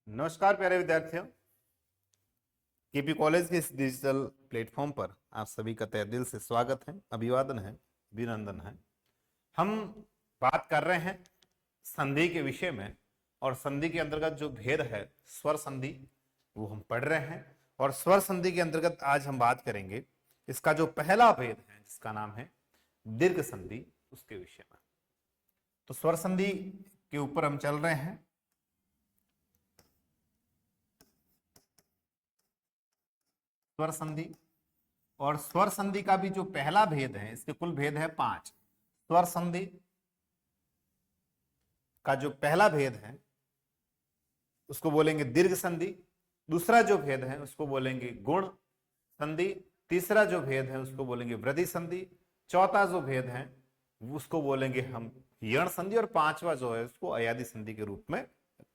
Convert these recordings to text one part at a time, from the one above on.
नमस्कार प्यारे विद्यार्थियों, केपी कॉलेज के इस डिजिटल प्लेटफॉर्म पर आप सभी का तहे दिल से स्वागत है, अभिवादन है, अभिनंदन है। हम बात कर रहे हैं संधि के विषय में, और संधि के अंतर्गत जो भेद है स्वर संधि वो हम पढ़ रहे हैं। और स्वर संधि के अंतर्गत आज हम बात करेंगे इसका जो पहला भेद है जिसका नाम है दीर्घ संधि, उसके विषय में। तो स्वर संधि के ऊपर हम चल रहे हैं। स्वर संधि, और स्वर संधि का भी जो पहला भेद है, इसके कुल भेद है 5। स्वर संधि का जो पहला भेद है उसको बोलेंगे दीर्घ संधि। दूसरा जो भेद है उसको बोलेंगे गुण संधि। तीसरा जो भेद है उसको बोलेंगे वृद्धि संधि। चौथा जो भेद है उसको बोलेंगे हम यण संधि। और पांचवा जो है उसको अयादि संधि के रूप में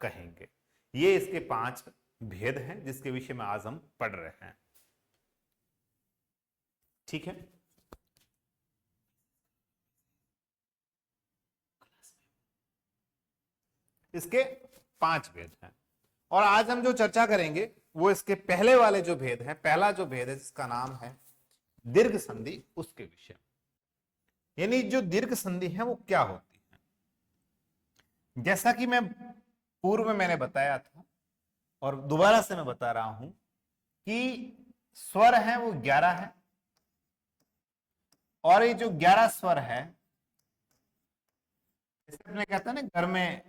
कहेंगे। ये इसके 5 भेद हैं जिसके विषय में आज हम पढ़ रहे हैं। ठीक है, इसके 5 भेद हैं, और आज हम जो चर्चा करेंगे वो इसके पहले वाले जो भेद हैं। पहला जो भेद है जिसका नाम है दीर्घ संधि, उसके विषय। यानी जो दीर्घ संधि है वो क्या होती है। जैसा कि मैं पूर्व में मैंने बताया था और दोबारा से मैं बता रहा हूं कि स्वर है वो 11 है, और ये जो 11 स्वर है, जैसे अपने कहते हैं ना घर में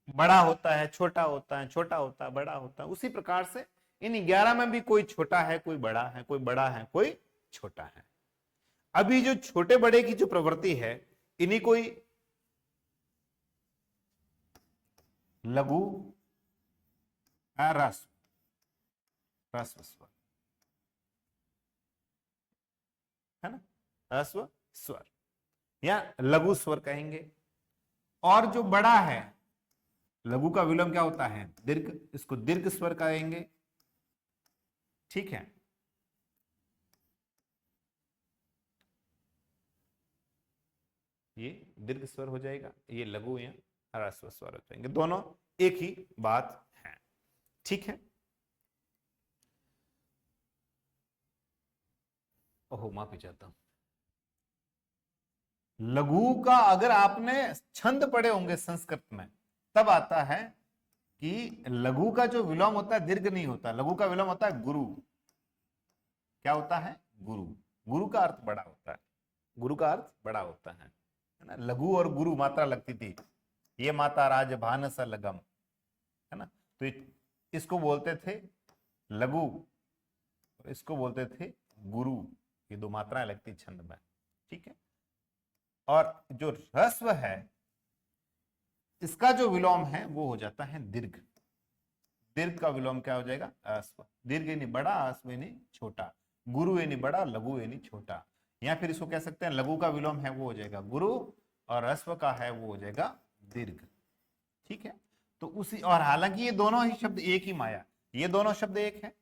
बड़ा होता है, छोटा होता है, छोटा होता है, बड़ा होता है, उसी प्रकार से इन 11 में भी कोई छोटा है, कोई बड़ा है, कोई बड़ा है, कोई छोटा है। अभी जो छोटे बड़े की जो प्रवृत्ति है, इन्हीं कोई लघु ह्रस्व स्वर है ना, ह्रस्व स्वर या लघु स्वर कहेंगे। और जो बड़ा है, लघु का विलोम क्या होता है दीर्घ, इसको दीर्घ स्वर कहेंगे। ठीक है, ये दीर्घ स्वर हो जाएगा, ये लघु या ह्रस्व स्वर हो जाएंगे, दोनों एक ही बात है। ठीक है, ओहो माफी चाहता हूं। लघु का अगर आपने छंद पढ़े होंगे संस्कृत में, तब आता है कि लघु का जो विलोम होता है दीर्घ नहीं होता, लघु का विलोम होता है गुरु। क्या होता है? गुरु। गुरु का अर्थ बड़ा होता है, गुरु का अर्थ बड़ा होता है ना। लघु और गुरु मात्रा लगती थी, ये माता राज भान स लगम, है ना। तो इसको बोलते थे लघु, इसको बोलते थे गुरु। ये 2 मात्राएं लगती छंद में। ठीक है, और जो ह्रस्व है इसका जो विलोम है वो हो जाता है दीर्घ। दीर्घ का विलोम क्या हो जाएगा? अश्व। दीर्घ यानी बड़ा, अश्व यानी छोटा। गुरु यानी बड़ा, लघु यानी छोटा। या फिर इसको कह सकते हैं लघु का विलोम है वो हो जाएगा गुरु, और अश्व का है वो हो जाएगा दीर्घ। ठीक है, तो उसी, और हालांकि ये दोनों ही शब्द एक ही माया, ये दोनों शब्द एक है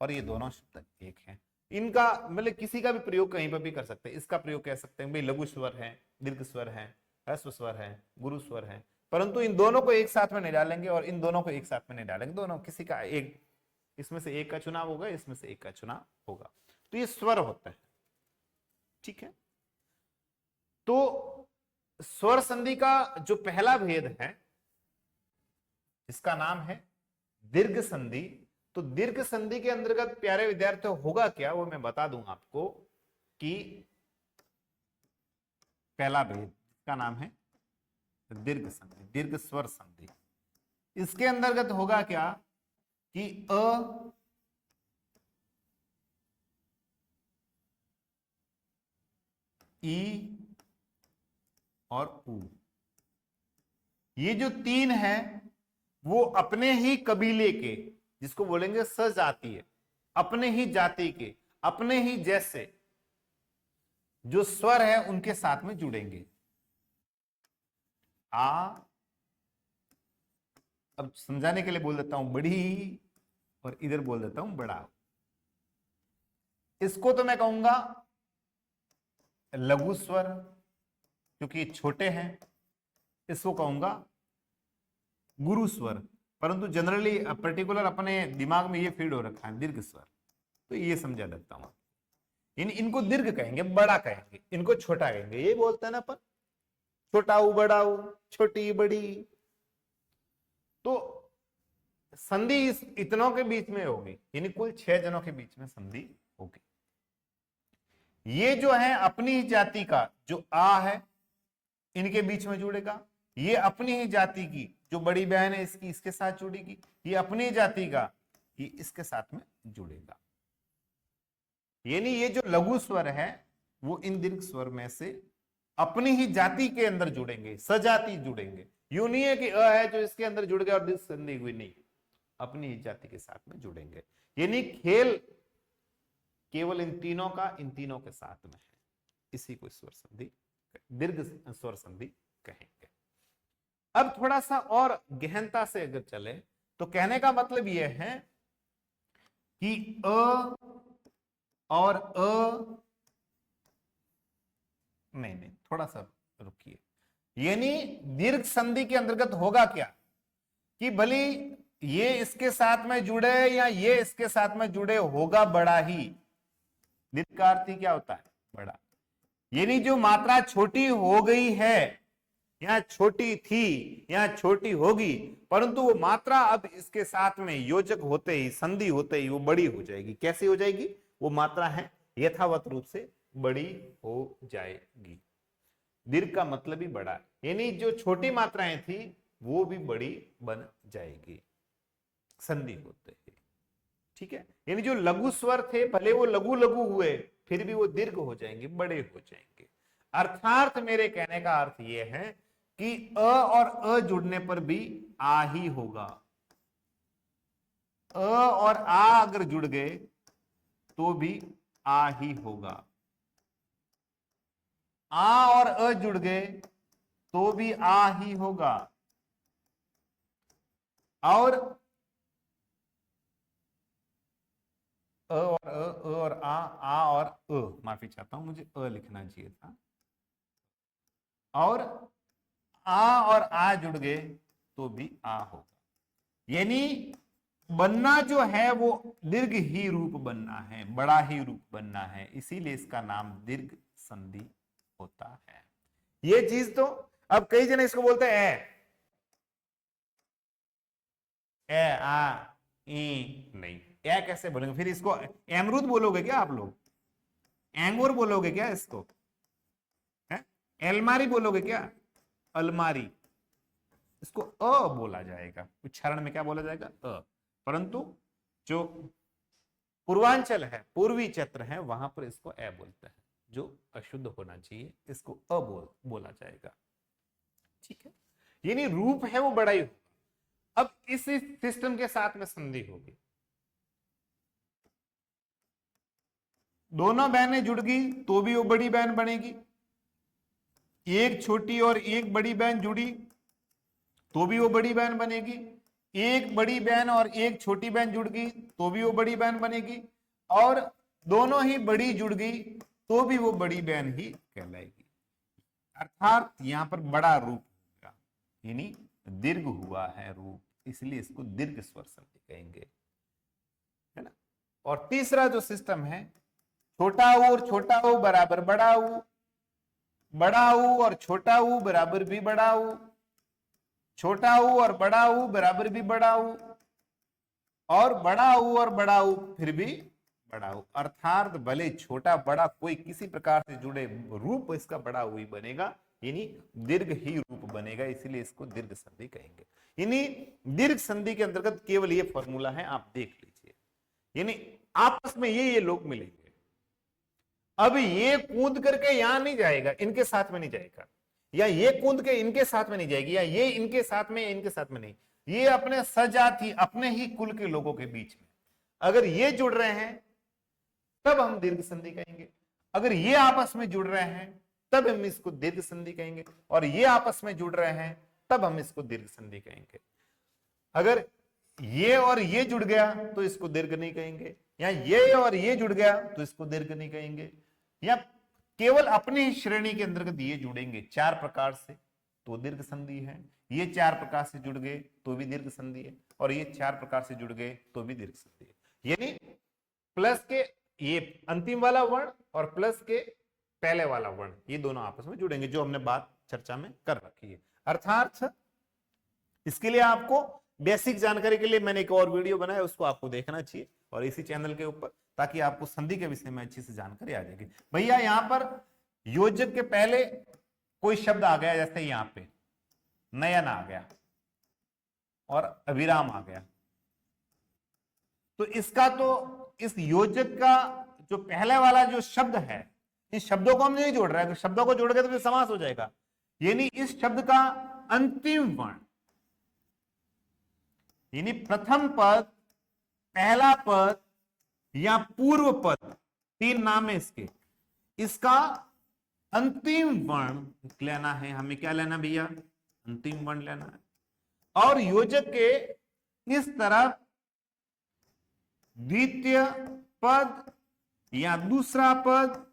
और ये दोनों शब्द एक है। इनका मतलब किसी का भी प्रयोग कहीं पर भी कर सकते हैं। इसका प्रयोग कह सकते हैं भाई लघु स्वर है, दीर्घ स्वर है, ह्रस्व स्वर है, गुरु स्वर है, परंतु इन दोनों को एक साथ में नहीं डालेंगे और इन दोनों को एक साथ में नहीं डालेंगे। दोनों किसी का एक, इसमें से एक का चुनाव होगा, इसमें से एक का चुनाव होगा। तो ये स्वर होता है। ठीक है, तो स्वर संधि का जो पहला भेद है इसका नाम है दीर्घ संधि। तो दीर्घ संधि के अंतर्गत प्यारे विद्यार्थियों होगा क्या, वो मैं बता दूं आपको कि पहला भेद का नाम है दीर्घ संधि, दीर्घ स्वर संधि। इसके अंतर्गत होगा क्या कि अ, ई और उ, ये जो 3 है वो अपने ही कबीले के, जिसको बोलेंगे सजातीय, अपने ही जाति के, अपने ही जैसे जो स्वर है उनके साथ में जुड़ेंगे। आ, अब समझाने के लिए बोल देता हूं बड़ी, और इधर बोल देता हूं बड़ा। इसको तो मैं कहूंगा लघु स्वर क्योंकि छोटे हैं। इसको कहूंगा गुरु स्वर परंतु जनरली पर्टिकुलर अपने दिमाग में ये फीड हो रखा है दीर्घ स्वर, तो ये समझा देता हूं। इनको दीर्घ कहेंगे, बड़ा कहेंगे, इनको छोटा कहेंगे, ये बोलते हैं ना अपन, छोटा ऊ बड़ा ऊ, छोटी बड़ी। तो संधि इस इतनों के बीच में होगी, यानी कुल 6 जनों के बीच में संधि होगी। ये जो है अपनी ही जाति का जो आ है, इनके बीच में जुड़ेगा। ये अपनी ही जाति की जो बड़ी बहन है इसकी, इसके साथ जुड़ेगी। ये अपनी जाति का, ये इसके साथ में जुड़ेगा। यानी ये जो लघु स्वर है वो इन दीर्घ स्वर में से अपनी ही जाति के अंदर जुड़ेंगे, सजाति जुड़ेंगे। यूं नहीं है कि अ है जो इसके अंदर जुड़ गया और दीर्घ संधि हुई, नहीं, अपनी ही जाति के साथ में जुड़ेंगे। यानी खेल केवल इन तीनों का इन तीनों के साथ में है, इसी को स्वर संधि, दीर्घ स्वर संधि कहेंगे। अब थोड़ा सा और गहनता से अगर चले तो कहने का मतलब यह है कि अ और अ, नहीं, थोड़ा सा रुकिए। यानी दीर्घ संधि के अंतर्गत होगा क्या कि भले ये इसके साथ में जुड़े या ये इसके साथ में जुड़े, होगा बड़ा ही। दीर्घ का अर्थ ही क्या होता है? बड़ा। यानी जो मात्रा छोटी हो गई है, यहां छोटी थी, यहां छोटी होगी, परंतु वो मात्रा अब इसके साथ में योजक होते ही, संधि होते ही वो बड़ी हो जाएगी। कैसे हो जाएगी? वो मात्रा है यथावत रूप से बड़ी हो जाएगी। दीर्घ का मतलब ही बड़ा, यानी जो छोटी मात्राएं थी वो भी बड़ी बन जाएगी संधि होते ही। ठीक है, यानी जो लघु स्वर थे भले वो लघु लघु हुए, फिर भी वो दीर्घ हो जाएंगे, बड़े हो जाएंगे। अर्थात मेरे कहने का अर्थ यह है कि अ और अ जुड़ने पर भी आ ही होगा। अ और आ अगर जुड़ गए तो भी आ ही होगा। आ और अ जुड़ गए तो भी आ ही होगा। और अ और आ और अ, माफी चाहता हूं, मुझे अ लिखना चाहिए था। और आ और आ जुड़ गए तो भी आ होगा। यानी बनना जो है वो दीर्घ ही रूप बनना है, बड़ा ही रूप बनना है, इसीलिए इसका नाम दीर्घ संधि होता है। ये चीज तो अब कई जने इसको बोलते हैं ए आ ई, नहीं, ए कैसे बोलेंगे? फिर इसको अमरूद बोलोगे क्या आप लोग? एंगूर बोलोगे क्या इसको? है एलमारी बोलोगे क्या? अलमारी। इसको अ बोला जाएगा, उच्चारण में क्या बोला जाएगा? अ। परंतु जो पूर्वांचल है, पूर्वी क्षेत्र है, वहां पर इसको ए बोलते हैं। जो अशुद्ध होना चाहिए इसको अ बोला जाएगा। ठीक है, यानी रूप है वो बड़ा ही होगा। अब इस सिस्टम के साथ में संधि होगी, दोनों बहनें जुड़ गई तो भी वो बड़ी बहन बनेगी। एक छोटी और एक बड़ी बहन जुड़ी तो भी वो बड़ी बहन बनेगी। एक बड़ी बहन और एक छोटी बहन जुड़ गई तो भी वो बड़ी बहन बनेगी। और दोनों ही बड़ी जुड़ गई तो भी वो बड़ी बहन ही कहलाएगी। अर्थात यहां पर बड़ा रूप होगा, यानी दीर्घ हुआ है रूप, इसलिए इसको दीर्घ स्वर संधि कहेंगे, है ना। और तीसरा जो सिस्टम है, छोटा ऊ और छोटा ऊ बराबर बड़ा ऊ, बड़ा ऊ और छोटा ऊ बराबर भी बड़ा ऊ, छोटा ऊ और बड़ा ऊ बराबर भी बड़ा ऊ, और बड़ा ऊ और बड़ा ऊ फिर भी बड़ा ऊ। अर्थात भले छोटा बड़ा कोई किसी प्रकार से जुड़े, रूप इसका बड़ा ऊ ही बनेगा, यानी दीर्घ ही रूप बनेगा, इसीलिए इसको दीर्घ संधि कहेंगे। यानी दीर्घ संधि के अंतर्गत केवल ये फॉर्मूला है, आप देख लीजिए। यानी आपस में ये लोग मिलेंगे। अब ये कूद करके यहां नहीं जाएगा, इनके साथ में नहीं जाएगा, या ये कूद के इनके साथ में नहीं जाएगी, या ये इनके साथ में इनके साथ में नहीं, ये अपने सजाति अपने ही कुल के लोगों के बीच में अगर ये जुड़ रहे हैं तब हम दीर्घ संधि कहेंगे। अगर ये आपस में जुड़ रहे हैं तब हम इसको दीर्घ संधि कहेंगे, और ये आपस में जुड़ रहे हैं तब हम इसको दीर्घ संधि कहेंगे। अगर ये और ये जुड़ गया तो इसको दीर्घ नहीं कहेंगे, या ये और ये जुड़ गया तो इसको दीर्घ नहीं कहेंगे, या केवल अपनी ही श्रेणी के अंतर्गत ये जुड़ेंगे। 4 प्रकार से तो दीर्घ संधि है। ये 4 प्रकार से जुड़ गए तो भी दीर्घ संधि है, और ये 4 प्रकार से जुड़ गए तो भी दीर्घ संधि है। यानी प्लस के ये अंतिम वाला वर्ण और प्लस के पहले वाला वर्ण, ये दोनों आपस में जुड़ेंगे, जो हमने बात चर्चा में कर रखी है। अर्थात इसके लिए आपको बेसिक जानकारी के लिए मैंने एक और वीडियो बनाया, उसको आपको देखना चाहिए और इसी चैनल के ऊपर, ताकि आपको संधि के विषय में अच्छी से जानकारी आ जाएगी। भैया यहां पर योजक के पहले कोई शब्द आ गया, जैसे यहां पे नयन आ गया और अभिराम आ गया, तो इसका तो इस योजक का जो पहले वाला जो शब्द है, इस शब्दों को हम नहीं जोड़ रहे हैं, शब्दों को जोड़ के तो फिर समास हो जाएगा। यानी इस शब्द का अंतिम वर्ण, यानी प्रथम पद, पहला पद या पूर्व पद, 3 नाम है इसके, इसका अंतिम वर्ण लेना है हमें। क्या लेना भैया? अंतिम वर्ण लेना है। और योजक के इस तरफ द्वितीय पद या दूसरा पद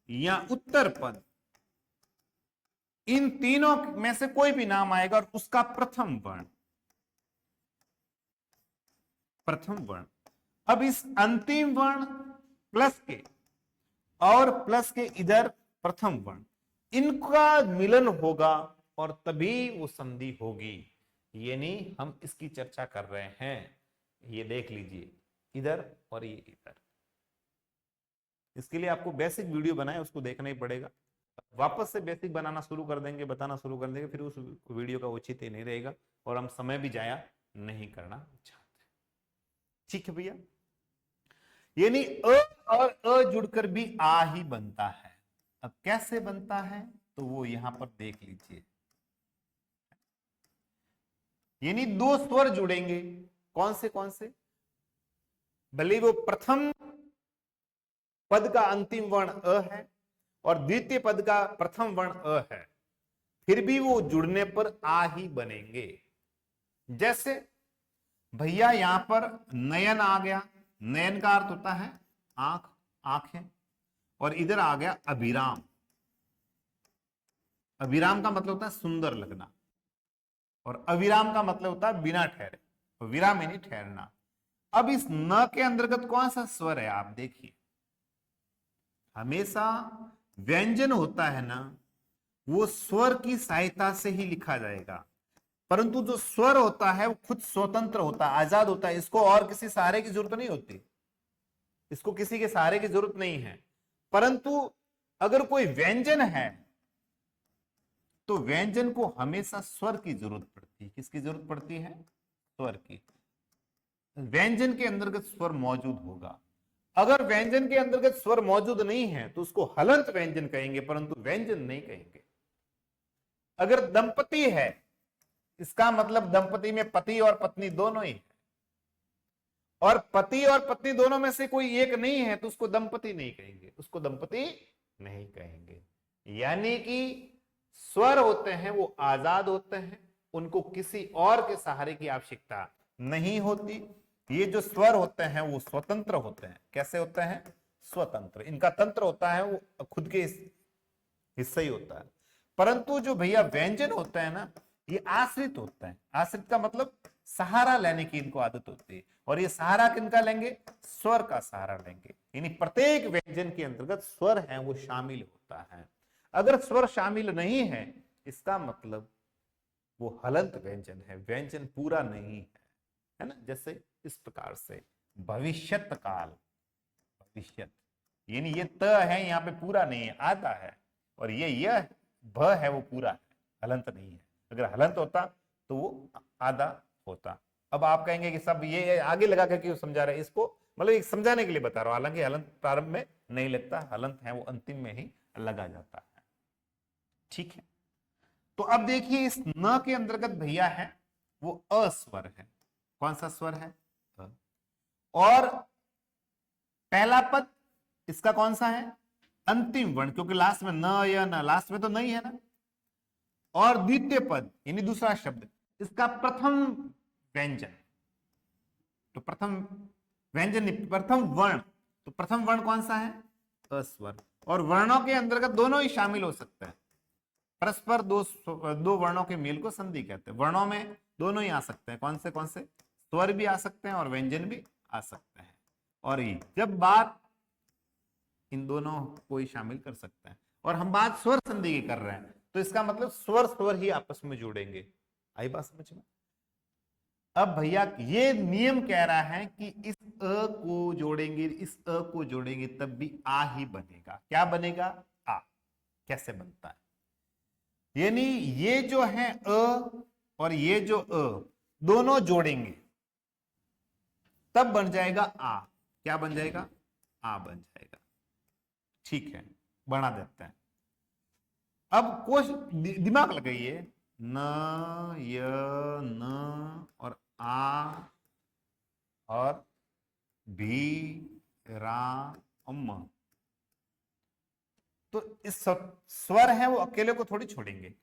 या उत्तर पद, इन तीनों में से कोई भी नाम आएगा और उसका प्रथम वर्ण, प्रथम वर्ण। अब इस अंतिम वर्ण प्लस के और प्लस के इधर प्रथम वर्ण, इनका मिलन होगा और तभी वो संधि होगी। यानी हम इसकी चर्चा कर रहे हैं, ये देख लीजिए, इधर और ये इधर। इसके लिए आपको बेसिक वीडियो बनाए, उसको देखना ही पड़ेगा। वापस से बेसिक बनाना शुरू कर देंगे, बताना शुरू कर देंगे, फिर उस वीडियो का औचित्य नहीं रहेगा और हम समय भी जाया नहीं करना चाहते। ठीक है भैया? यानी अ और अ जुड़कर भी आ ही बनता है। अब कैसे बनता है तो वो यहां पर देख लीजिए। यानी 2 स्वर जुड़ेंगे, कौन से? भले वो प्रथम पद का अंतिम वर्ण अ है और द्वितीय पद का प्रथम वर्ण अ है, फिर भी वो जुड़ने पर आ ही बनेंगे। जैसे भैया यहां पर नयन आ गया, नयन का अर्थ होता है आंख, आंखें, और इधर आ गया अभिराम। अभिराम का मतलब होता है सुंदर लगना, और अविराम का मतलब होता है बिना ठहरे, तो विराम यानी ठहरना। अब इस न के अंतर्गत कौन सा स्वर है? आप देखिए, हमेशा व्यंजन होता है ना, वो स्वर की सहायता से ही लिखा जाएगा, परंतु जो स्वर होता है वो खुद स्वतंत्र होता है, आजाद होता है। इसको और किसी सहारे की जरूरत नहीं होती, इसको किसी के सहारे की जरूरत नहीं है। परंतु अगर कोई व्यंजन है तो व्यंजन को हमेशा स्वर की जरूरत पड़ती है। किसकी जरूरत पड़ती है? स्वर की। व्यंजन के अंतर्गत स्वर मौजूद होगा। अगर व्यंजन के अंतर्गत स्वर मौजूद नहीं है तो उसको हलंत व्यंजन कहेंगे, परंतु व्यंजन नहीं कहेंगे। अगर दंपति है, इसका मतलब दंपति में पति और पत्नी दोनों ही है, और पति और पत्नी दोनों में से कोई एक नहीं है तो उसको दंपति नहीं कहेंगे, उसको दंपति नहीं कहेंगे। यानी कि स्वर होते हैं वो आजाद होते हैं, उनको किसी और के सहारे की आवश्यकता नहीं होती। ये जो स्वर होते हैं वो स्वतंत्र होते हैं। कैसे होते हैं? स्वतंत्र। इनका तंत्र होता है वो खुद के हिस्से ही होता है। परंतु जो भैया व्यंजन होते हैं ना, ये आश्रित होते हैं। आश्रित का मतलब सहारा लेने की इनको आदत होती है, और ये सहारा किनका लेंगे? स्वर का सहारा लेंगे। यानी प्रत्येक व्यंजन के अंतर्गत स्वर है वो शामिल होता है। अगर स्वर शामिल नहीं है, इसका मतलब वो हलंत व्यंजन है, व्यंजन पूरा नहीं है ना? जैसे इस प्रकार से भविष्यत काल, भविष्यत, यानी ये त है यहाँ पे पूरा नहीं है, आधा है, और ये यह भ है वो पूरा है, हलंत नहीं है। अगर हलंत होता तो वो आधा होता। अब आप कहेंगे कि सब ये आगे लगा कर क्यों समझा रहे? इसको मतलब एक समझाने के लिए बता रहा हूं। हालांकि हलंत प्रारंभ में नहीं लगता, हलंत है वो अंतिम में ही लगा जाता है। ठीक है, तो अब देखिए इस न के अंतर्गत भैया है वो अस्वर है। कौन सा स्वर है? अ। और पहला पद इसका कौन सा है? अंतिम वर्ण, क्योंकि लास्ट में न या न, लास्ट में तो नहीं है ना। और द्वितीय पद यानी दूसरा शब्द, इसका प्रथम व्यंजन, तो प्रथम व्यंजन प्रथम वर्ण, तो प्रथम वर्ण कौन सा है? अस्वर। और वर्णों के अंतर्गत दोनों ही शामिल हो सकते हैं, परस्पर दो वर्णों के मेल को संधि कहते हैं। वर्णों में दोनों ही आ सकते हैं, कौन से स्वर भी आ सकते हैं और व्यंजन भी आ सकते हैं। और ये जब बात इन दोनों को ही शामिल कर सकते हैं, और हम बात स्वर संधि की कर रहे हैं, तो इसका मतलब स्वर स्वर ही आपस में जुड़ेंगे। आई बात समझ में? अब भैया ये नियम कह रहा है कि इस अ को जोड़ेंगे, इस अ को जोड़ेंगे तब भी आ ही बनेगा। क्या बनेगा? आ। कैसे बनता है? यानी ये जो है अ और ये जो अ दोनों जोड़ेंगे तब बन जाएगा आ। क्या बन जाएगा? आ बन जाएगा। ठीक है, बना देते हैं। अब कोश दिमाग लगाइए, न, य, न और आ और भी, रा और म। तो इस स्वर है वो अकेले को थोड़ी छोड़ेंगे,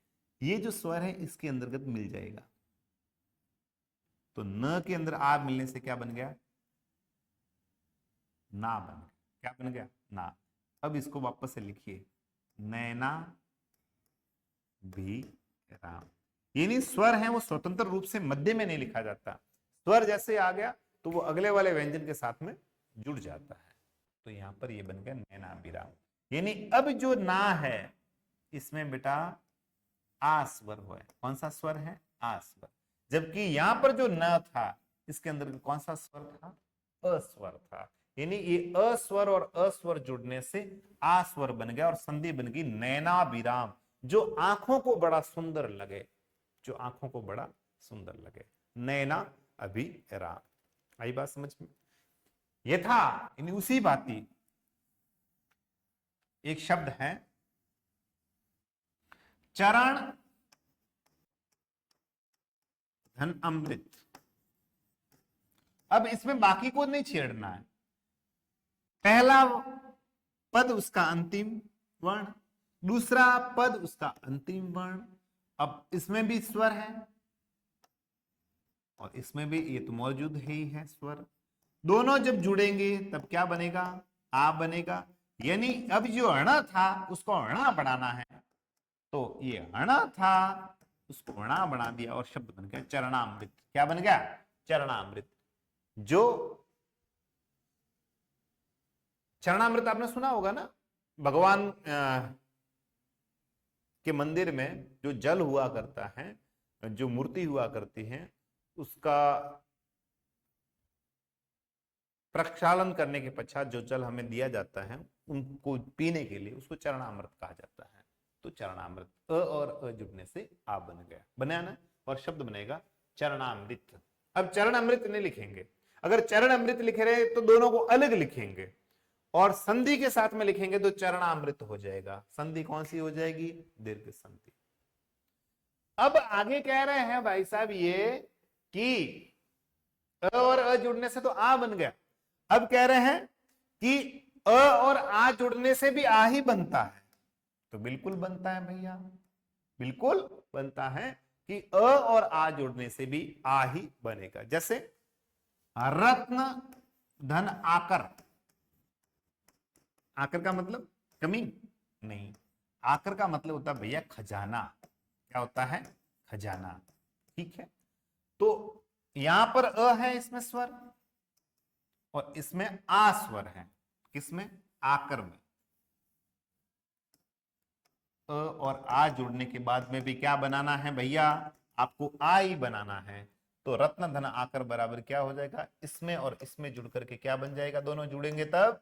ये जो स्वर है इसके अंतर्गत मिल जाएगा। तो न के अंदर आ मिलने से क्या बन गया? ना बन गया। क्या बन गया? ना। अब इसको वापस से लिखिए, नैना भी राम। यानी स्वर है वो स्वतंत्र रूप से मध्य में नहीं लिखा जाता, स्वर जैसे आ गया तो वो अगले वाले व्यंजन के साथ में जुड़ जाता है। तो यहां पर ये बन गया नैना भी राम। यानी अब जो ना है इसमें बेटा आ स्वर हुआ है। कौन सा स्वर है? आ स्वर। जबकि यहां पर जो न था इसके अंदर कौन सा स्वर था? अस्वर था। यानी ये अस्वर और अस्वर जुड़ने से आ स्वर बन गया और संधि बन गई नैना विराम, जो आंखों को बड़ा सुंदर लगे, जो आंखों को बड़ा सुंदर लगे। नैना अभिराम। आई बात समझ में? ये था यानी उसी बाती एक शब्द है चरण धन अमृत। अब इसमें बाकी को नहीं छेड़ना है। पहला पद उसका अंतिम वर्ण, दूसरा पद उसका अंतिम वर्ण। अब इसमें भी स्वर है और इसमें भी, ये तो मौजूद ही है स्वर। दोनों जब जुड़ेंगे तब क्या बनेगा? आ बनेगा। यानी अब जो अण था उसको अणा बनाना है, तो ये अण था उसको अणा बना दिया और शब्द बन गया चरणामृत। क्या बन गया? चरणामृत। जो चरणामृत आपने सुना होगा ना, भगवान के मंदिर में जो जल हुआ करता है, जो मूर्ति हुआ करती है, उसका प्रक्षालन करने के पश्चात जो जल हमें दिया जाता है उनको पीने के लिए, उसको चरणामृत कहा जाता है। तो चरणामृत अ और अ जुड़ने से आ बन गया, बना ना, और शब्द बनेगा चरणामृत। अब चरण अमृत नहीं लिखेंगे, अगर चरण अमृत लिख रहे तो दोनों को अलग लिखेंगे और संधि के साथ में लिखेंगे तो चरणामृत हो जाएगा। संधि कौन सी हो जाएगी? दीर्घ संधि। अब आगे कह रहे हैं भाई साहब ये कि अ और अ जुड़ने से तो आ बन गया। अब कह रहे हैं कि अ और आ जुड़ने से भी आ ही बनता है। तो बिल्कुल बनता है भैया, बिल्कुल बनता है कि अ और आ जुड़ने से भी आ ही बनेगा। जैसे रत्न धन आकर। आकर का मतलब कमी नहीं, आकर का मतलब होता है भैया खजाना। क्या होता है? खजाना। ठीक है, तो यहां पर अ है इसमें स्वर और इसमें आ स्वर है। किसमें? आकर में। अ और आ जुड़ने के बाद में भी क्या बनाना है भैया? आपको आ ही बनाना है। तो रत्न धन आकर बराबर क्या हो जाएगा? इसमें और इसमें जुड़ करके क्या बन जाएगा? दोनों जुड़ेंगे तब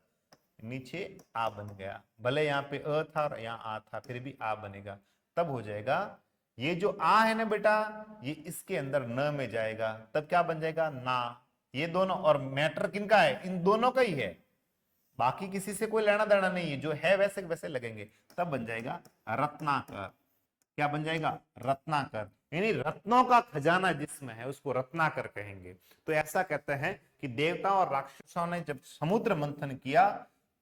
नीचे आ बन गया। भले यहाँ पे अ था और यहाँ आ था, फिर भी आ बनेगा। तब हो जाएगा ये जो आ है ना बेटा, ये इसके अंदर न में जाएगा, तब क्या बन जाएगा? ना। ये दोनों, और मैटर किनका है? इन दोनों का ही है, बाकी किसी से कोई लेना देना नहीं है, जो है वैसे वैसे लगेंगे। तब बन जाएगा रत्नाकर। क्या बन जाएगा? रत्नाकर। यानी रत्नों का खजाना जिसमें है उसको रत्नाकर कहेंगे। तो ऐसा कहते हैं कि देवता और राक्षसों ने जब समुद्र मंथन किया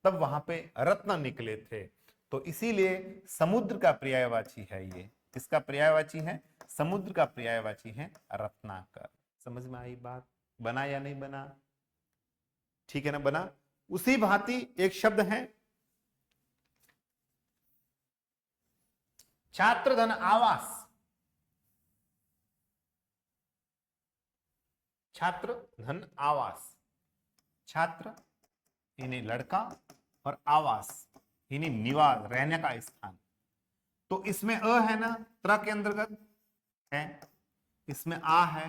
तब वहां पे रत्न निकले थे। तो इसीलिए समुद्र का पर्यायवाची है ये। किसका पर्यायवाची है? समुद्र का पर्यायवाची है रत्नाकर। समझ में आई बात? बना या नहीं बना? ठीक है ना, बना। उसी भांति एक शब्द है छात्र धन आवास, छात्र धन आवास, छात्र यानी लड़का और आवास यानी निवास, रहने का स्थान। तो इसमें अ है ना, त्र के अंतर्गत है, इसमें आ है।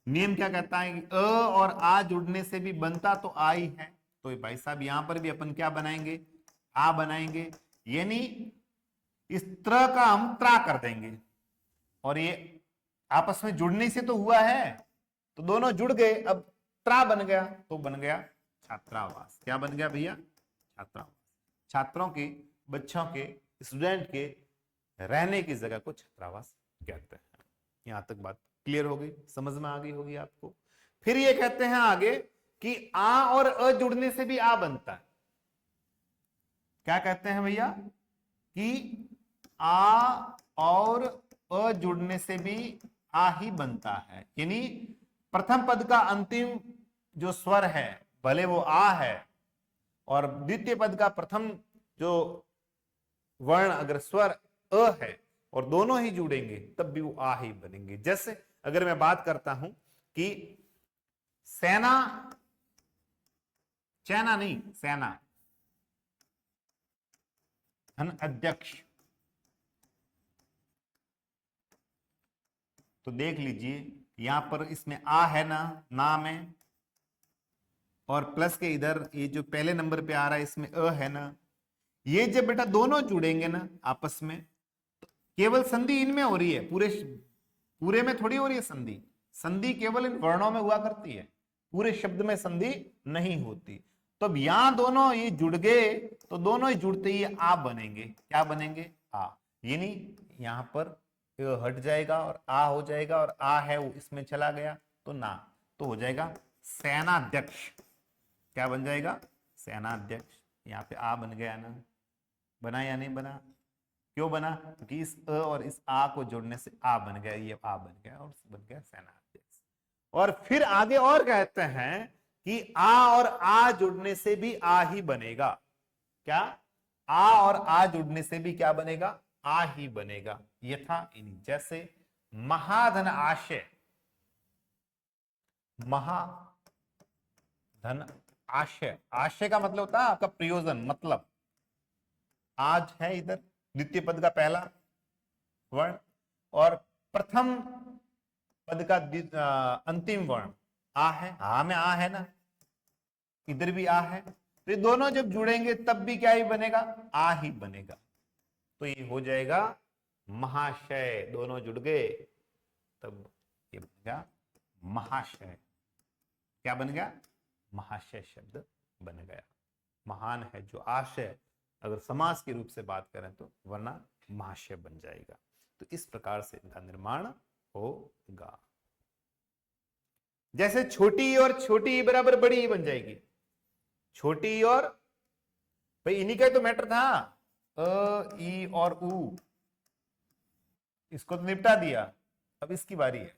नियम क्या कहता है कि अ और आ जुड़ने से भी बनता तो आ ही है। तो भाई साहब यहां पर भी अपन क्या बनाएंगे, आ बनाएंगे, यानी इस त्र का हम त्रा कर देंगे, और ये आपस में जुड़ने से तो हुआ है, तो दोनों जुड़ गए, अब त्रा बन गया, तो बन गया छात्रावास। क्या बन गया भैया, छात्रावास। छात्रों के, बच्चों के, स्टूडेंट के रहने की जगह को छात्रावास कहते हैं। यहां तक बात क्लियर हो गई, समझ में आ गई होगी आपको। फिर ये कहते हैं आगे कि आ और अ जुड़ने से भी आ बनता है। क्या कहते हैं भैया कि आ और अ जुड़ने से भी आ ही बनता है, यानी प्रथम पद का अंतिम जो स्वर है भले वो आ है, और द्वितीय पद का प्रथम जो वर्ण अगर स्वर अ है, और दोनों ही जुड़ेंगे तब भी वो आ ही बनेंगे। जैसे अगर मैं बात करता हूं कि सेना, चैना नहीं, सेना धन अध्यक्ष, तो देख लीजिए यहां पर इसमें आ है ना में, और प्लस के इधर ये जो पहले नंबर पे आ रहा है इसमें अ है ना। ये जब बेटा दोनों जुड़ेंगे ना आपस में, तो केवल संधि इनमें हो रही है, पूरे में थोड़ी हो रही है संधि। संधि केवल इन वर्णों में हुआ करती है, पूरे शब्द में संधि नहीं होती। तो अब यहां दोनों ये जुड़ गए, तो दोनों ही जुड़ते ही आ बनेंगे। क्या बनेंगे, आ, यानी यहां पर हट जाएगा और आ हो जाएगा, और आ है वो इसमें चला गया तो ना, तो हो जाएगा सेनाध्यक्ष। क्या बन जाएगा, सेनाध्यक्ष। यहाँ पे आ बन गया ना, बना या नहीं बना, क्यों बना, क्योंकि इस अ और इस आ को जोड़ने से आ बन गया, ये आ बन गया और बन गया सेनाध्यक्ष। और फिर आगे और कहते हैं कि आ और आ जुड़ने से भी आ ही बनेगा। क्या, आ और आ जुड़ने से भी क्या बनेगा, आ ही बनेगा। यथा इन्हीं, जैसे महाधन आशय, महाधन आशय, आशय का मतलब होता है आपका प्रयोजन, मतलब। आज है इधर द्वितीय पद का पहला वर्ण, और प्रथम पद का अंतिम वर्ण आ है, हा में आ है ना, इधर भी आ है, तो ये दोनों जब जुड़ेंगे तब भी क्या ही बनेगा, आ ही बनेगा। तो ये हो जाएगा महाशय, दोनों जुड़ गए तब ये बनेगा महाशय। क्या बन गया, महाशय शब्द बन गया। महान है जो आशय, अगर समास के रूप से बात करें तो, वरना महाशय बन जाएगा। तो इस प्रकार से इनका निर्माण होगा। जैसे छोटी और छोटी बराबर बड़ी बन जाएगी, छोटी और, भाई इन्हीं का तो मैटर था, अ ई और उ, इसको तो निपटा दिया, अब इसकी बारी है।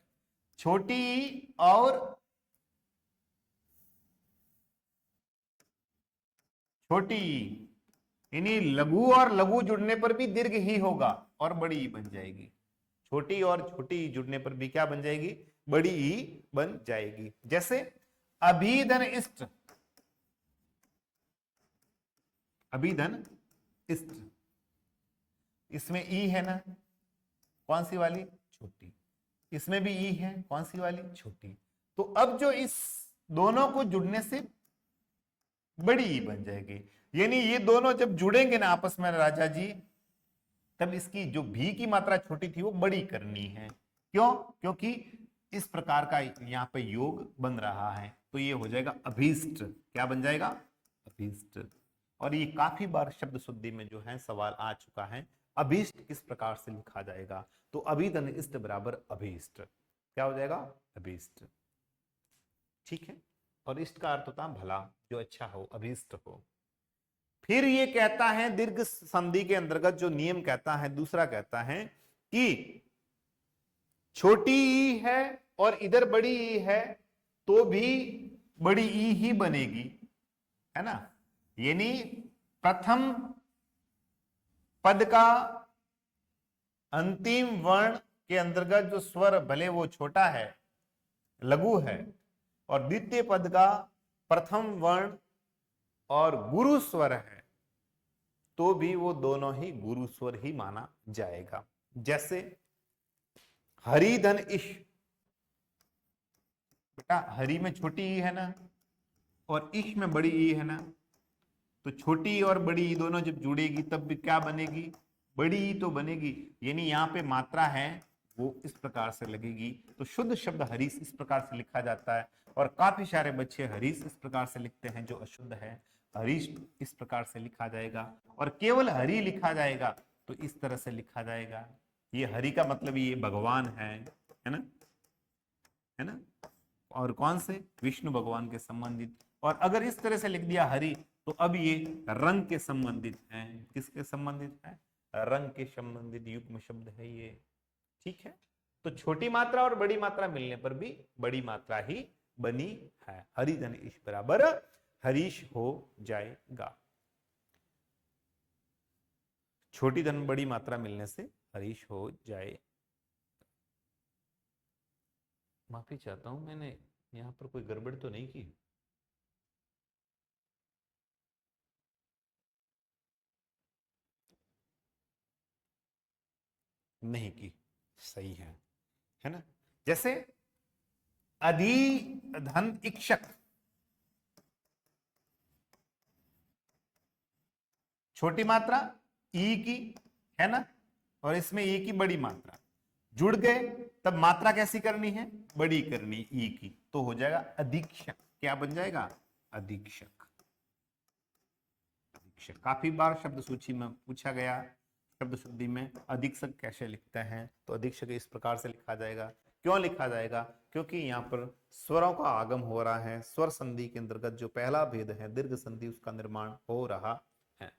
छोटी और छोटी, यानी लघु और लघु जुड़ने पर भी दीर्घ ही होगा और बड़ी बन जाएगी। छोटी और छोटी जुड़ने पर भी क्या बन जाएगी, बड़ी ही बन जाएगी। जैसे अभिधन इष्ट, अभिधन इष्ट, इसमें ई है ना, कौन सी वाली, छोटी, इसमें भी ई है, कौन सी वाली, छोटी। तो अब जो इस दोनों को जुड़ने से बड़ी ई बन जाएगी, यानी ये दोनों जब जुड़ेंगे ना आपस में राजा जी, तब इसकी जो भी की मात्रा छोटी थी वो बड़ी करनी है। क्यों, क्योंकि इस प्रकार का यहाँ पे योग बन रहा है, तो ये हो जाएगा अभीष्ट। क्या बन जाएगा, अभीष्ट। और ये काफी बार शब्द शुद्धि में जो है सवाल आ चुका है, अभीष्ट किस प्रकार से लिखा जाएगा, तो अभिधन इष्ट बराबर अभीष्ट। क्या हो जाएगा, अभीष्ट। ठीक है, और इष्ट का अर्थ होता है भला, जो अच्छा हो, अभीष्ट हो। फिर ये कहता है दीर्घ संधि के अंतर्गत जो नियम कहता है, दूसरा कहता है कि छोटी ई है और इधर बड़ी ई है, तो भी बड़ी ई ही बनेगी, है ना। यानी प्रथम पद का अंतिम वर्ण के अंतर्गत जो स्वर भले वो छोटा है, लघु है, और द्वितीय पद का प्रथम वर्ण और गुरु स्वर है, तो भी वो दोनों ही गुरु स्वर ही माना जाएगा। जैसे हरि धन इश, बेटा हरि में छोटी ई है ना, और इश में बड़ी ई है ना, तो छोटी और बड़ी ई दोनों जब जुड़ेगी तब भी क्या बनेगी, बड़ी ई तो बनेगी। यानी यहाँ पे मात्रा है वो इस प्रकार से लगेगी। तो शुद्ध शब्द हरीश इस प्रकार से लिखा जाता है, और काफी सारे बच्चे हरीश इस प्रकार से लिखते हैं जो अशुद्ध है। हरीश इस प्रकार से लिखा जाएगा, और केवल हरि लिखा जाएगा तो इस तरह से लिखा जाएगा। ये हरि का मतलब ये भगवान है ना, है ना, और कौन से, विष्णु भगवान के संबंधित। और अगर इस तरह से लिख दिया हरि, तो अब ये रंग के संबंधित है। किसके संबंधित है, रंग के संबंधित युग्म शब्द है ये। ठीक है, तो छोटी मात्रा और बड़ी मात्रा मिलने पर भी बड़ी मात्रा ही बनी है। हरि धन इश बराबर हरीश हो जाएगा। छोटी धन बड़ी मात्रा मिलने से हरीश हो जाए। माफी चाहता हूं, मैंने यहां पर कोई गड़बड़ तो नहीं की। नहीं की, सही है ना। जैसे अधि धन इक्षक, छोटी मात्रा ई की है ना, और इसमें ई की बड़ी मात्रा जुड़ गए, तब मात्रा कैसी करनी है, बड़ी करनी ई की, तो हो जाएगा अधीक्षक। क्या बन जाएगा, अधीक्षक। अधीक्षक काफी बार शब्द सूची में पूछा गया, शब्द शुद्धि में अधीक्षक कैसे लिखते हैं, तो अधीक्षक इस प्रकार से लिखा जाएगा। क्यों लिखा जाएगा, क्योंकि यहाँ पर स्वरों का आगम हो रहा है। स्वर संधि के अंतर्गत जो पहला भेद है दीर्घ संधि, उसका निर्माण हो रहा है।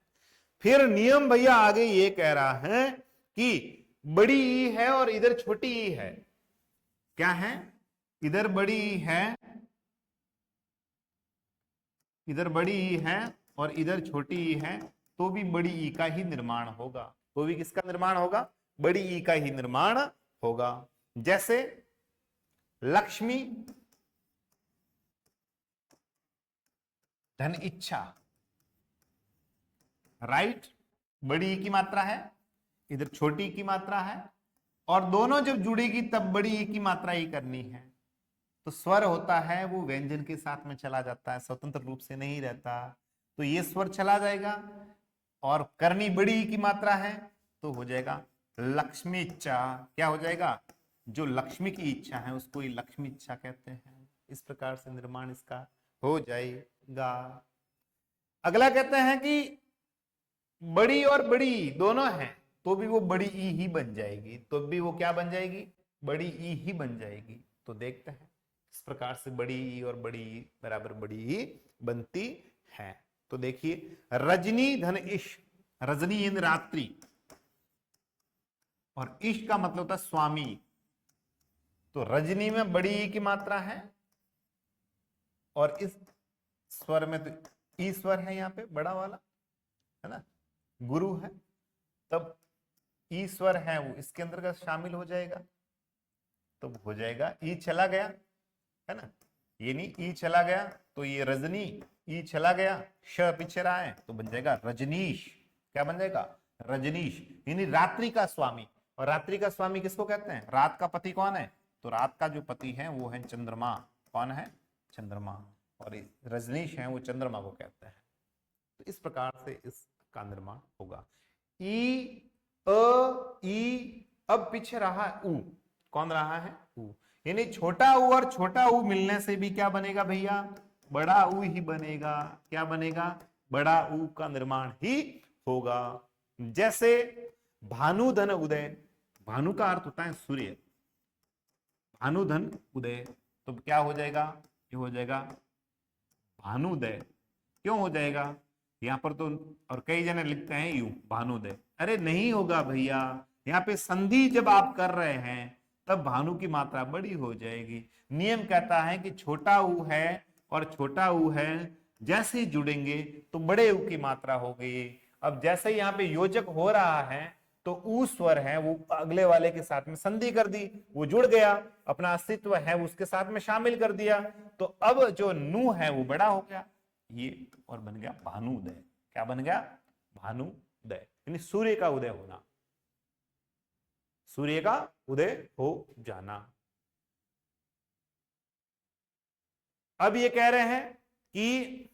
फिर नियम भैया आगे ये कह रहा है कि बड़ी ई है और इधर छोटी ई है। क्या है, इधर बड़ी ई है, इधर बड़ी ई है और इधर छोटी ई है, तो भी बड़ी ई का ही निर्माण होगा। तो भी किसका निर्माण होगा, बड़ी ई का ही निर्माण होगा। जैसे लक्ष्मी धन इच्छा, राइट, बड़ी ई की मात्रा है, इधर छोटी की मात्रा है, और दोनों जब जुड़ेगी तब बड़ी ई की मात्रा ही करनी है। तो स्वर होता है वो व्यंजन के साथ में चला जाता है, स्वतंत्र रूप से नहीं रहता। तो ये स्वर चला जाएगा, और करनी बड़ी ई की मात्रा है, तो हो जाएगा लक्ष्मी इच्छा। क्या हो जाएगा, जो लक्ष्मी की इच्छा है उसको ही लक्ष्मी इच्छा कहते हैं। इस प्रकार से निर्माण इसका हो जाएगा। अगला कहते हैं कि बड़ी और बड़ी दोनों हैं, तो भी वो बड़ी ई ही बन जाएगी। तो भी वो क्या बन जाएगी, बड़ी ई ही बन जाएगी। तो देखते हैं इस प्रकार से बड़ी ई और बड़ी ई बराबर बड़ी ई बनती है। तो देखिए रजनी धन इश, रजनी इन रात्रि, और इश का मतलब होता है स्वामी। तो रजनी में बड़ी ई की मात्रा है, और इस स्वर में तो ई स्वर है, यहाँ पे बड़ा वाला है ना, गुरु है, तब ई स्वर है वो इसके अंदर का शामिल हो जाएगा। तो हो जाएगा ई चला गया, है ना, ये नहीं ई चला गया, तो ये रजनी, ई चला गया, श पीछे रहा है, तो बन जाएगा रजनीश। क्या बन जाएगा, रजनीश, यानी रात्रि का स्वामी। और रात्रि का स्वामी किसको कहते हैं, रात का पति कौन है, तो रात का जो पति है वो है चंद्रमा। कौन है, चंद्रमा, और रजनीश है वो चंद्रमा को कहते हैं। तो इस प्रकार से इसका निर्माण होगा। ई अ ई, अब पीछे रहा उ, कौन रहा है, उ, यानी छोटा उ और छोटा उ मिलने से भी क्या बनेगा भैया, बड़ा उ ही बनेगा। क्या बनेगा, बड़ा उ का निर्माण ही होगा। जैसे भानुधन उदय, भानु का अर्थ होता है सूर्य, भानुधन उदय, तो क्या हो जाएगा, ये हो जाएगा भानुदय। क्यों हो जाएगा, यहाँ पर तो, और कई जने लिखते हैं यूं भानुदय, अरे नहीं होगा भैया, यहाँ पे संधि जब आप कर रहे हैं तब भानु की मात्रा बड़ी हो जाएगी। नियम कहता है कि छोटा ऊ है और छोटा ऊ है जैसे ही जुड़ेंगे तो बड़े ऊ की मात्रा हो गई। अब जैसे यहाँ पे योजक हो रहा है तो ऊ स्वर है वो अगले वाले के साथ में संधि कर दी, वो जुड़ गया, अपना अस्तित्व है उसके साथ में शामिल कर दिया, तो अब जो नु है वो बड़ा हो गया, ये और बन गया भानुदय। क्या बन गया? भानुदय, यानी सूर्य का उदय होना, सूर्य का उदय हो जाना। अब ये कह रहे हैं कि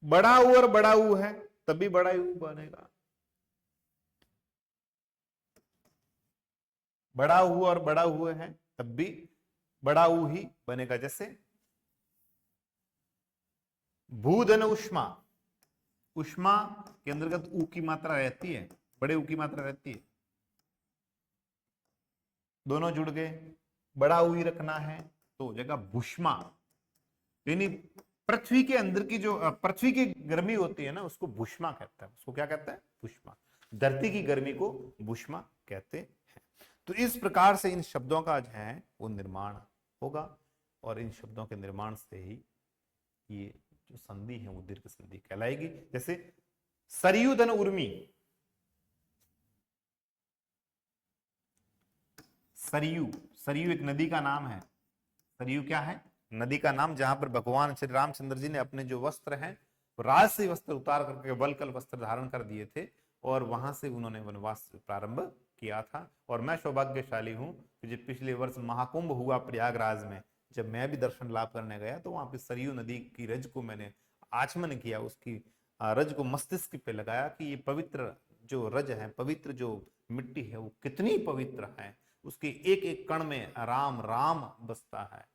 बड़ा ऊ और बड़ा ऊ है तब भी बड़ा ऊ बनेगा, बड़ा ऊ और बड़ा ऊ है तब भी बड़ा ऊ ही बनेगा। जैसे भूधन उष्मा, उष्मा के अंतर्गत ऊ की मात्रा रहती है, बड़े ऊ की मात्रा रहती है, दोनों जुड़ गए, बड़ा ऊ ही रखना है तो हो जाएगा भूष्मा। यानी पृथ्वी के अंदर की जो पृथ्वी की गर्मी होती है ना उसको भूष्मा कहता है, उसको क्या कहता है? भूष्मा। धरती की गर्मी को भूष्मा कहते हैं। तो इस प्रकार से इन शब्दों का जो है वो निर्माण होगा और इन शब्दों के निर्माण से ही ये जो संधि है वो दीर्घ संधि कहलाएगी। जैसे सरयू धन उर्मी, सरयू, सरयू एक नदी का नाम है। सरयू क्या है? नदी का नाम, जहां पर भगवान श्री रामचंद्र जी ने अपने जो वस्त्र हैं राजसी वस्त्र उतार करके वलकल वस्त्र धारण कर दिए थे और वहां से उन्होंने वनवास प्रारंभ किया था। और मैं सौभाग्यशाली हूं कि जब पिछले वर्ष महाकुंभ हुआ प्रयागराज में, जब मैं भी दर्शन लाभ करने गया तो वहां पे सरयू नदी की रज को मैंने आचमन किया, उसकी रज को मस्तिष्क पे लगाया कि ये पवित्र जो रज है, पवित्र जो मिट्टी है वो कितनी पवित्र है, उसके एक एक कण में राम राम बसता है।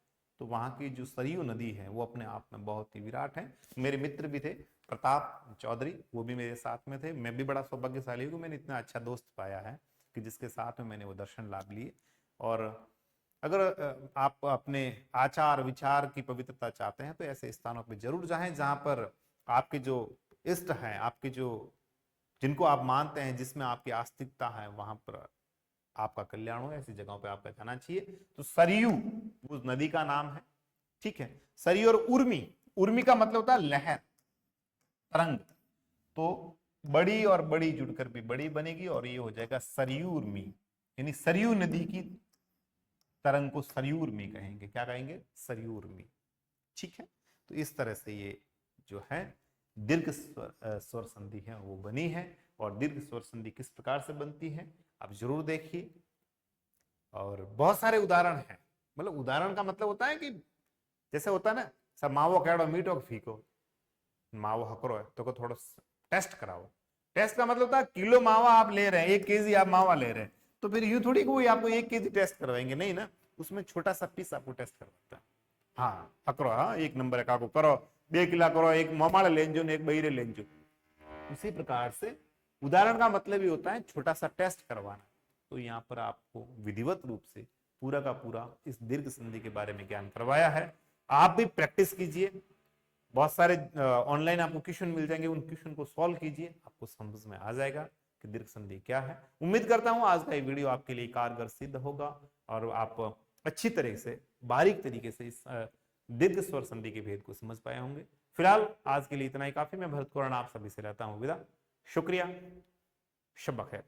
तो वहां की जो सरयू नदी है वो अपने आप में बहुत ही विराट है। मेरे मित्र भी थे प्रताप चौधरी, वो भी मेरे साथ में थे। मैं भी बड़ा सौभाग्यशाली हूँ, मैंने इतना अच्छा दोस्त पाया है कि जिसके साथ में मैंने वो दर्शन लाभ लिए। और अगर आप अपने आचार विचार की पवित्रता चाहते हैं तो ऐसे स्थानों पर जरूर जाएं जहां पर आपके जो इष्ट हैं, आपके जो जिनको आप मानते हैं, जिसमें आपकी आस्तिकता है, वहां पर आपका कल्याण हो, ऐसी जगहों पे आपका जाना चाहिए। तो सरयू उस नदी का नाम है, ठीक है। सरयू और उर्मी, उर्मी का मतलब होता है लहर, तरंग। तो बड़ी और बड़ी जुड़कर भी बड़ी बनेगी और ये हो जाएगा सरयू उर्मी, यानी सरयू नदी की तरंग को सरयू उर्मी कहेंगे। क्या कहेंगे? सरयू उर्मी, ठीक है। तो इस तरह से ये जो है दीर्घ स्वर संधि है वो बनी है। और दीर्घ स्वर संधि किस प्रकार से बनती है आप जरूर देखिए। और बहुत सारे उदाहरण हैं, मतलब उदाहरण का मतलब होता है कि जैसे होता है ना, सब मावो केड़ो मीठो फीको, मावो हकरो है तो को थोड़ा टेस्ट कराओ। टेस्ट का मतलब होता है किलो मावा आप ले रहे हैं, 1 केजी आप मावा ले रहे हैं, तो फिर यूं थोड़ी कोई आपको 1 केजी टेस्ट करवाएंगे, नहीं ना, उसमें छोटा सा पीस आपको टेस्ट करवाता है। हाँ हकरो, हाँ 1 नंबर है काको करो, 2 किला करो, 1 ममाड़े लेंजो ने 1 बहिरे लेंजो। उसी प्रकार से उदाहरण का मतलब ही होता है छोटा सा टेस्ट करवाना। तो यहाँ पर आपको विधिवत रूप से पूरा का पूरा इस दीर्घ संधि के बारे में ज्ञान करवाया है। आप भी प्रैक्टिस कीजिए, बहुत सारे ऑनलाइन आपको क्वेश्चन मिल जाएंगे, उन क्वेश्चन को सॉल्व कीजिए, आपको समझ में आ जाएगा कि दीर्घ संधि क्या है। उम्मीद करता हूं आज का ये वीडियो आपके लिए कारगर सिद्ध होगा और आप अच्छी तरह से बारीक तरीके से इस दीर्घ स्वर संधि के भेद को समझ पाए होंगे। फिलहाल आज के लिए इतना ही काफी। मैं भरत कुरान आप सभी से रहता हूं विदा। शुक्रिया, शब बखैर।